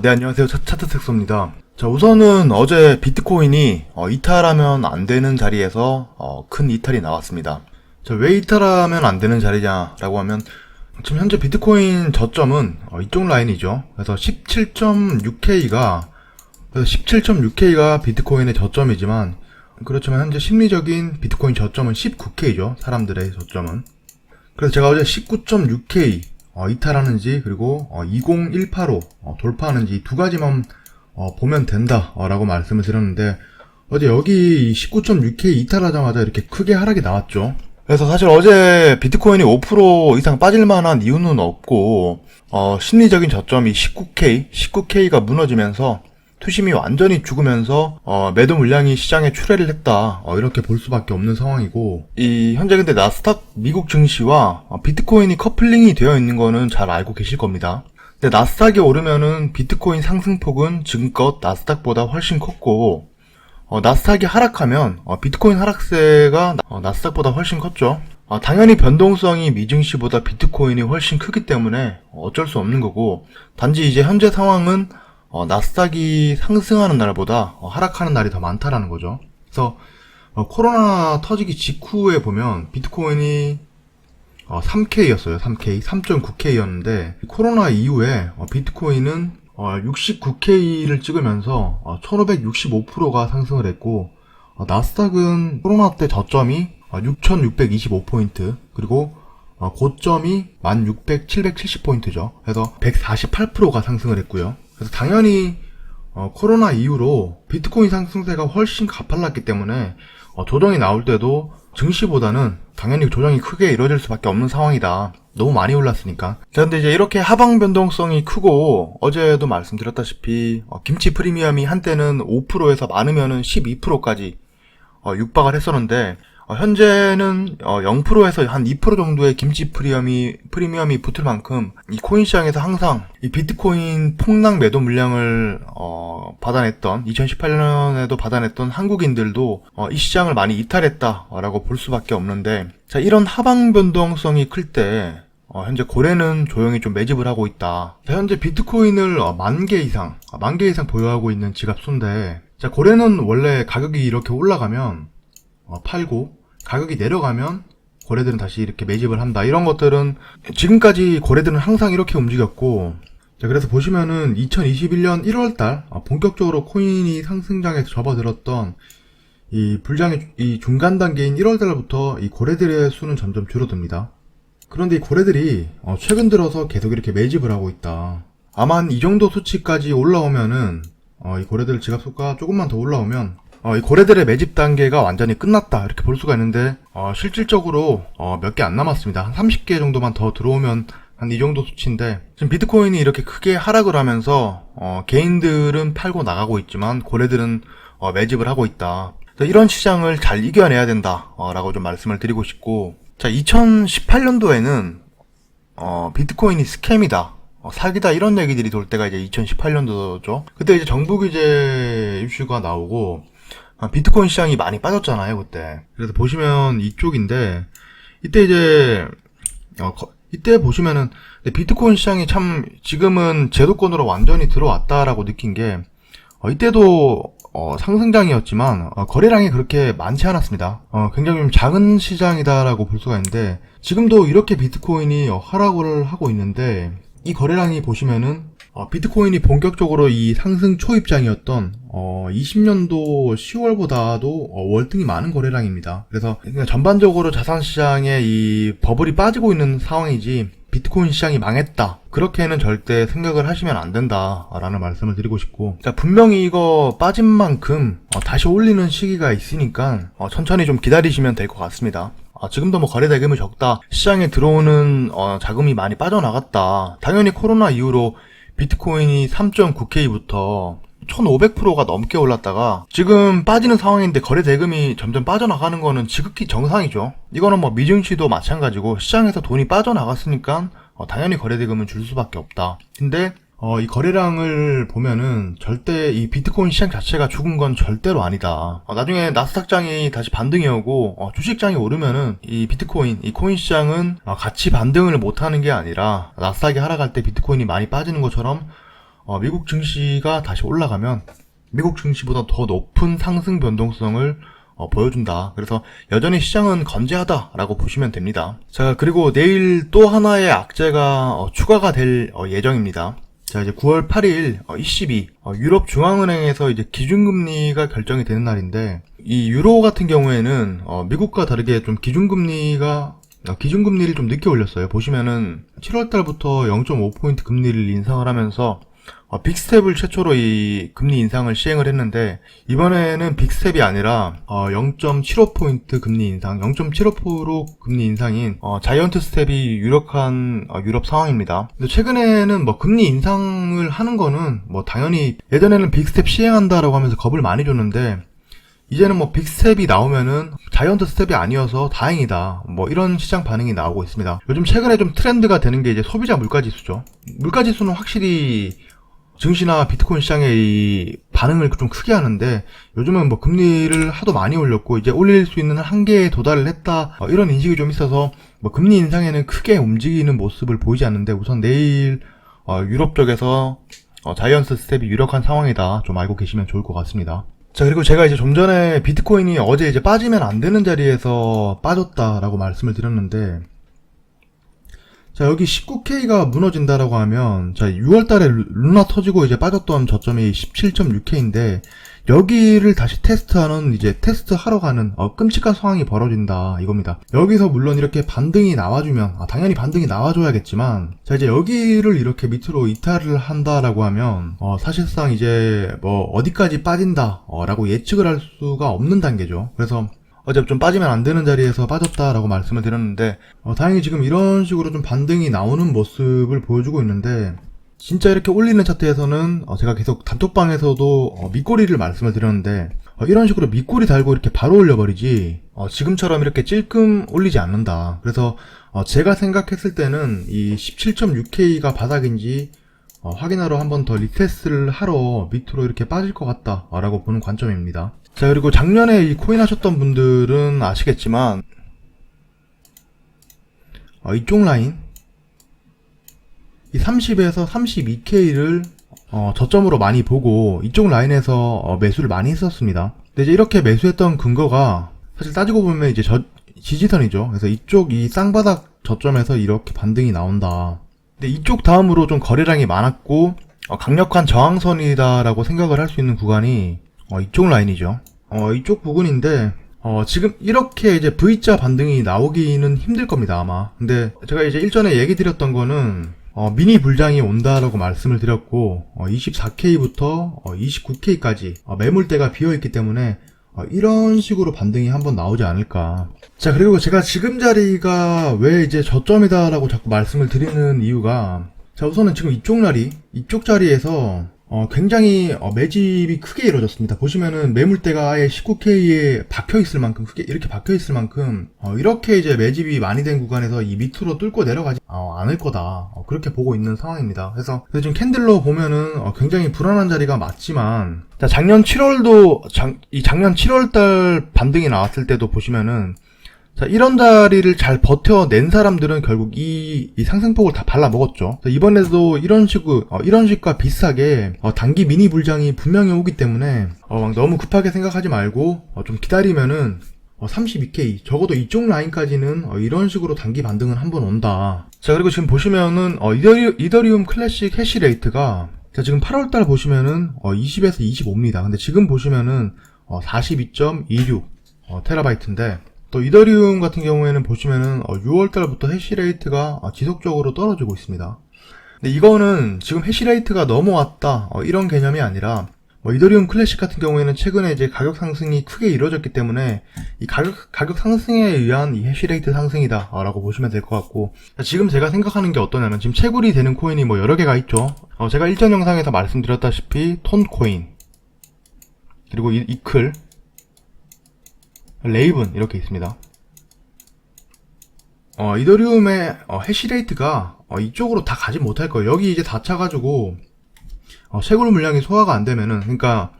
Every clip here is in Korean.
네, 안녕하세요. 차트색소입니다. 자, 우선은 어제 비트코인이 이탈하면 안 되는 자리에서 큰 이탈이 나왔습니다. 자, 왜 이탈하면 안 되는 자리냐라고 하면 지금 현재 비트코인 저점은 이쪽 라인이죠. 그래서 17.6K가 비트코인의 저점이지만, 그렇지만 현재 심리적인 비트코인 저점은 19K죠. 사람들의 저점은. 그래서 제가 어제 19.6K 이탈하는지, 그리고 20185 돌파하는지 이 두 가지만 보면 된다 라고 말씀을 드렸는데, 어제 여기 19.6K 이탈하자마자 이렇게 크게 하락이 나왔죠. 그래서 사실 어제 비트코인이 5% 이상 빠질 만한 이유는 없고, 심리적인 저점이 19K가 무너지면서 투심이 완전히 죽으면서 매도 물량이 시장에 출회를 했다, 이렇게 볼 수밖에 없는 상황이고, 이 현재 근데 나스닥 미국 증시와 비트코인이 커플링이 되어 있는 거는 잘 알고 계실 겁니다. 근데 나스닥이 오르면은 비트코인 상승폭은 지금껏 나스닥보다 훨씬 컸고, 나스닥이 하락하면 비트코인 하락세가 나스닥보다 훨씬 컸죠. 당연히 변동성이 미증시보다 비트코인이 훨씬 크기 때문에 어쩔 수 없는 거고, 단지 이제 현재 상황은 나스닥이 상승하는 날보다 하락하는 날이 더 많다라는 거죠. 그래서 코로나 터지기 직후에 보면 비트코인이 3K였어요. 3.9K였는데 코로나 이후에 비트코인은 69K를 찍으면서 1565%가 상승을 했고, 나스닥은 코로나 때 저점이 6625포인트, 그리고 고점이 770포인트죠. 그래서 148%가 상승을 했고요. 그래서 당연히 코로나 이후로 비트코인 상승세가 훨씬 가팔랐기 때문에 조정이 나올 때도 증시보다는 당연히 조정이 크게 이루어질 수밖에 없는 상황이다. 너무 많이 올랐으니까. 자, 근데 이제 이렇게 하방 변동성이 크고, 어제도 말씀드렸다시피 김치 프리미엄이 한때는 5%에서 많으면은 12%까지 육박을 했었는데, 현재는 0%에서 한 2% 정도의 김치 프리미엄이 붙을 만큼 이 코인 시장에서 항상 이 비트코인 폭락 매도 물량을 받아냈던, 2018년에도 받아냈던 한국인들도 이 시장을 많이 이탈했다라고 볼 수밖에 없는데, 자, 이런 하방 변동성이 클 때 현재 고래는 조용히 좀 매집을 하고 있다. 자, 현재 비트코인을 10,000개 이상 보유하고 있는 지갑수인데, 자, 고래는 원래 가격이 이렇게 올라가면 팔고, 가격이 내려가면 고래들은 다시 이렇게 매집을 한다. 이런 것들은 지금까지 고래들은 항상 이렇게 움직였고, 자, 그래서 보시면은 2021년 1월달 본격적으로 코인이 상승장에서 접어들었던 이 중간 단계인 1월달부터 이 고래들의 수는 점점 줄어듭니다. 그런데 이 고래들이 최근 들어서 계속 이렇게 매집을 하고 있다. 아마 한 이 정도 수치까지 올라오면은 이 고래들 지갑수가 조금만 더 올라오면 이 고래들의 매집 단계가 완전히 끝났다, 이렇게 볼 수가 있는데, 실질적으로 몇 개 안 남았습니다. 한 30개 정도만 더 들어오면 한 이 정도 수치인데, 지금 비트코인이 이렇게 크게 하락을 하면서 개인들은 팔고 나가고 있지만 고래들은 매집을 하고 있다. 이런 시장을 잘 이겨내야 된다 라고 좀 말씀을 드리고 싶고, 자, 2018년도에는 비트코인이 스캠이다, 사기다, 이런 얘기들이 돌 때가 이제 2018년도죠. 그때 이제 정부 규제 이슈가 나오고 비트코인 시장이 많이 빠졌잖아요, 그때. 그래서 보시면 이쪽인데, 이때 보시면은 비트코인 시장이 참 지금은 제도권으로 완전히 들어왔다라고 느낀 게, 이때도 상승장이었지만 거래량이 그렇게 많지 않았습니다. 굉장히 좀 작은 시장이다라고 볼 수가 있는데, 지금도 이렇게 비트코인이 하락을 하고 있는데, 이 거래량이 보시면은 비트코인이 본격적으로 이 상승 초입장이었던 20년도 10월보다도 월등히 많은 거래량입니다. 그래서 전반적으로 자산시장에 이 버블이 빠지고 있는 상황이지 비트코인 시장이 망했다, 그렇게는 절대 생각을 하시면 안 된다라는 말씀을 드리고 싶고, 자, 분명히 이거 빠진 만큼 다시 올리는 시기가 있으니까 천천히 좀 기다리시면 될 것 같습니다. 지금도 뭐 거래 대금이 적다, 시장에 들어오는 자금이 많이 빠져나갔다. 당연히 코로나 이후로 비트코인이 3.9K부터 1500%가 넘게 올랐다가 지금 빠지는 상황인데 거래 대금이 점점 빠져나가는 거는 지극히 정상이죠. 이거는 뭐 미증시도 마찬가지고, 시장에서 돈이 빠져나갔으니까 당연히 거래 대금은 줄 수밖에 없다. 근데 이 거래량을 보면은 절대 이 비트코인 시장 자체가 죽은 건 절대로 아니다. 나중에 나스닥장이 다시 반등이 오고 주식장이 오르면은 이 비트코인, 이 코인 시장은 같이 반등을 못하는 게 아니라 나스닥이 하락할 때 비트코인이 많이 빠지는 것처럼 미국 증시가 다시 올라가면 미국 증시보다 더 높은 상승 변동성을 보여준다. 그래서 여전히 시장은 건재하다라고 보시면 됩니다. 자, 그리고 내일 또 하나의 악재가 추가가 될 예정입니다. 자, 이제 9월 8일 ECB 유럽 중앙은행에서 이제 기준금리가 결정이 되는 날인데, 이 유로 같은 경우에는 미국과 다르게 좀 기준금리를 좀 늦게 올렸어요. 보시면은 7월 달부터 0.5포인트 금리를 인상을 하면서 빅스텝을 최초로 이 금리 인상을 시행을 했는데, 이번에는 빅스텝이 아니라 0.75포인트 금리 인상, 0.75% 금리 인상인 자이언트 스텝이 유력한 유럽 상황입니다. 근데 최근에는 뭐 금리 인상을 하는 거는 뭐 당연히, 예전에는 빅스텝 시행한다라고 하면서 겁을 많이 줬는데, 이제는 뭐 빅스텝이 나오면은 자이언트 스텝이 아니어서 다행이다, 뭐 이런 시장 반응이 나오고 있습니다. 요즘 최근에 좀 트렌드가 되는 게 이제 소비자 물가지수죠. 물가지수는 확실히 증시나 비트코인 시장의 이 반응을 좀 크게 하는데, 요즘은 뭐 금리를 하도 많이 올렸고 이제 올릴 수 있는 한계에 도달을 했다, 이런 인식이 좀 있어서 뭐 금리 인상에는 크게 움직이는 모습을 보이지 않는데, 우선 내일 유럽 쪽에서 자이언트 스텝이 유력한 상황이다, 좀 알고 계시면 좋을 것 같습니다. 자, 그리고 제가 이제 좀 전에 비트코인이 어제 이제 빠지면 안 되는 자리에서 빠졌다라고 말씀을 드렸는데, 자, 여기 19K가 무너진다라고 하면, 자, 6월달에 루나 터지고 이제 빠졌던 저점이 17.6K인데, 여기를 다시 테스트하는, 이제 테스트하러 가는 끔찍한 상황이 벌어진다, 이겁니다. 여기서 물론 이렇게 반등이 나와주면, 당연히 반등이 나와줘야겠지만, 자, 이제 여기를 이렇게 밑으로 이탈을 한다라고 하면 사실상 이제 뭐 어디까지 빠진다 라고 예측을 할 수가 없는 단계죠. 그래서 어제 좀 빠지면 안 되는 자리에서 빠졌다라고 말씀을 드렸는데, 다행히 지금 이런 식으로 좀 반등이 나오는 모습을 보여주고 있는데, 진짜 이렇게 올리는 차트에서는 제가 계속 단톡방에서도 밑꼬리를 말씀을 드렸는데, 이런 식으로 밑꼬리 달고 이렇게 바로 올려버리지 지금처럼 이렇게 찔끔 올리지 않는다. 그래서 제가 생각했을 때는 이 17.6K가 바닥인지 확인하러 한번 더 리테스트를 하러 밑으로 이렇게 빠질 것 같다 라고 보는 관점입니다. 자, 그리고 작년에 이 코인 하셨던 분들은 아시겠지만 이쪽 라인, 이 30에서 32K를 저점으로 많이 보고 이쪽 라인에서 매수를 많이 했었습니다. 근데 이제 이렇게 매수했던 근거가 사실 따지고 보면 이제 지지선이죠. 그래서 이쪽 이 쌍바닥 저점에서 이렇게 반등이 나온다. 근데 이쪽 다음으로 좀 거래량이 많았고 강력한 저항선이다라고 생각을 할 수 있는 구간이 이쪽 라인이죠. 이쪽 부분인데 지금 이렇게 이제 V자 반등이 나오기는 힘들 겁니다, 아마. 근데 제가 이제 일전에 얘기 드렸던 거는 미니 불장이 온다라고 말씀을 드렸고 24K부터 29K까지 매물대가 비어있기 때문에 이런 식으로 반등이 한번 나오지 않을까. 자, 그리고 제가 지금 자리가 왜 이제 저점이다라고 자꾸 말씀을 드리는 이유가, 자, 우선은 지금 이쪽 자리에서 굉장히 매집이 크게 이루어졌습니다. 보시면은 매물대가 아예 19K에 박혀있을 만큼, 크게 이렇게 박혀있을 만큼 이렇게 이제 매집이 많이 된 구간에서 이 밑으로 뚫고 내려가지 않을 거다, 그렇게 보고 있는 상황입니다. 그래서 지금 캔들로 보면은 굉장히 불안한 자리가 맞지만, 자, 작년 7월달 반등이 나왔을 때도 보시면은, 자, 이런 자리를 잘 버텨낸 사람들은 결국 이 상승폭을 다 발라먹었죠. 자, 이번에도 이런 식과 비슷하게 단기 미니 불장이 분명히 오기 때문에 너무 급하게 생각하지 말고 좀 기다리면은 32K, 적어도 이쪽 라인까지는 이런 식으로 단기 반등은 한번 온다. 자, 그리고 지금 보시면은 이더리움 클래식 해시레이트가, 자, 지금 8월달 보시면은 20에서 25입니다. 근데 지금 보시면은 42.26 테라바이트인데, 또 이더리움 같은 경우에는 보시면은 6월달부터 해시레이트가 지속적으로 떨어지고 있습니다. 근데 이거는 지금 해시레이트가 넘어왔다 이런 개념이 아니라, 이더리움 클래식 같은 경우에는 최근에 이제 가격 상승이 크게 이루어졌기 때문에 이 가격 상승에 의한 이 해시레이트 상승이다 라고 보시면 될 것 같고, 지금 제가 생각하는 게 어떠냐면, 지금 채굴이 되는 코인이 여러 개가 있죠. 제가 일전 영상에서 말씀드렸다시피 톤코인, 그리고 이클, 레이븐 이렇게 있습니다. 이더리움의 해시레이트가 이쪽으로 다 가지 못할 거예요. 여기 이제 다 차가지고 채굴 물량이 소화가 안 되면은, 그러니까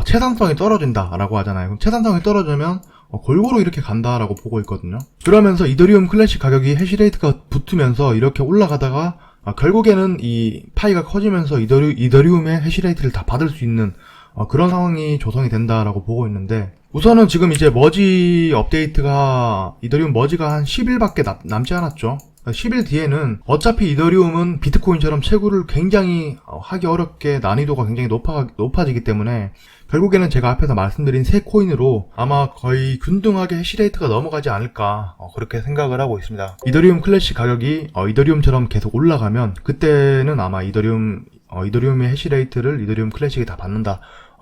채산성이 떨어진다라고 하잖아요. 그럼 채산성이 떨어지면 골고루 이렇게 간다라고 보고 있거든요. 그러면서 이더리움 클래식 가격이 해시레이트가 붙으면서 이렇게 올라가다가 결국에는 이 파이가 커지면서 이더리움의 해시레이트를 다 받을 수 있는 그런 상황이 조성이 된다라고 보고 있는데, 우선은 지금 이제 머지 업데이트가, 이더리움 머지가 한 10일밖에 남지 않았죠. 10일 뒤에는 어차피 이더리움은 비트코인처럼 채굴을 굉장히 하기 어렵게 난이도가 굉장히 높아지기 때문에 결국에는 제가 앞에서 말씀드린 세 코인으로 아마 거의 균등하게 해시레이트가 넘어가지 않을까, 그렇게 생각을 하고 있습니다. 이더리움 클래식 가격이 이더리움처럼 계속 올라가면 그때는 아마 이더리움의 해시레이트를 이더리움 클래식이 다 받는다,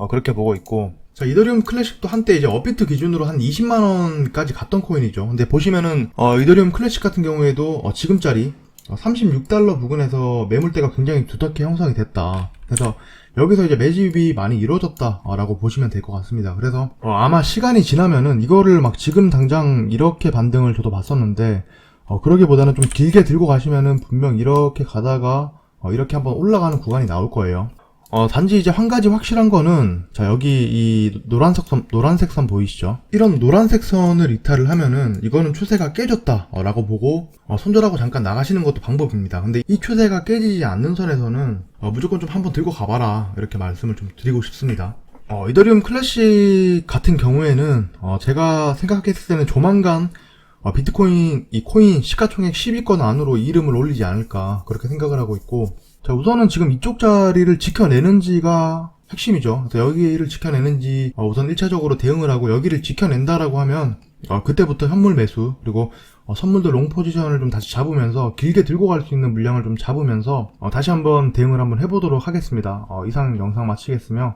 그렇게 보고 있고, 자, 이더리움 클래식도 한때 이제 업비트 기준으로 한 20만원까지 갔던 코인이죠. 근데 보시면은, 이더리움 클래식 같은 경우에도, 지금짜리, 36달러 부근에서 매물대가 굉장히 두텁게 형성이 됐다. 그래서, 여기서 이제 매집이 많이 이루어졌다, 라고 보시면 될 것 같습니다. 그래서, 아마 시간이 지나면은, 이거를 막 지금 당장 이렇게 반등을 저도 봤었는데, 그러기보다는 좀 길게 들고 가시면은 분명 이렇게 가다가, 이렇게 한번 올라가는 구간이 나올 거예요. 단지 이제 한 가지 확실한 거는, 자, 여기 이 노란색 선 보이시죠? 이런 노란색 선을 이탈을 하면은, 이거는 추세가 깨졌다, 라고 보고, 손절하고 잠깐 나가시는 것도 방법입니다. 근데 이 추세가 깨지지 않는 선에서는, 무조건 좀 한번 들고 가봐라, 이렇게 말씀을 좀 드리고 싶습니다. 이더리움 클래식 같은 경우에는, 제가 생각했을 때는 조만간, 비트코인, 이 코인 시가총액 10위권 안으로 이 이름을 올리지 않을까, 그렇게 생각을 하고 있고, 자, 우선은 지금 이쪽 자리를 지켜내는지가 핵심이죠. 그래서 여기를 지켜내는지, 우선 1차적으로 대응을 하고 여기를 지켜낸다라고 하면, 그때부터 현물 매수, 그리고 선물도 롱 포지션을 좀 다시 잡으면서 길게 들고 갈 수 있는 물량을 좀 잡으면서 다시 한번 대응을 한번 해보도록 하겠습니다. 이상 영상 마치겠으며,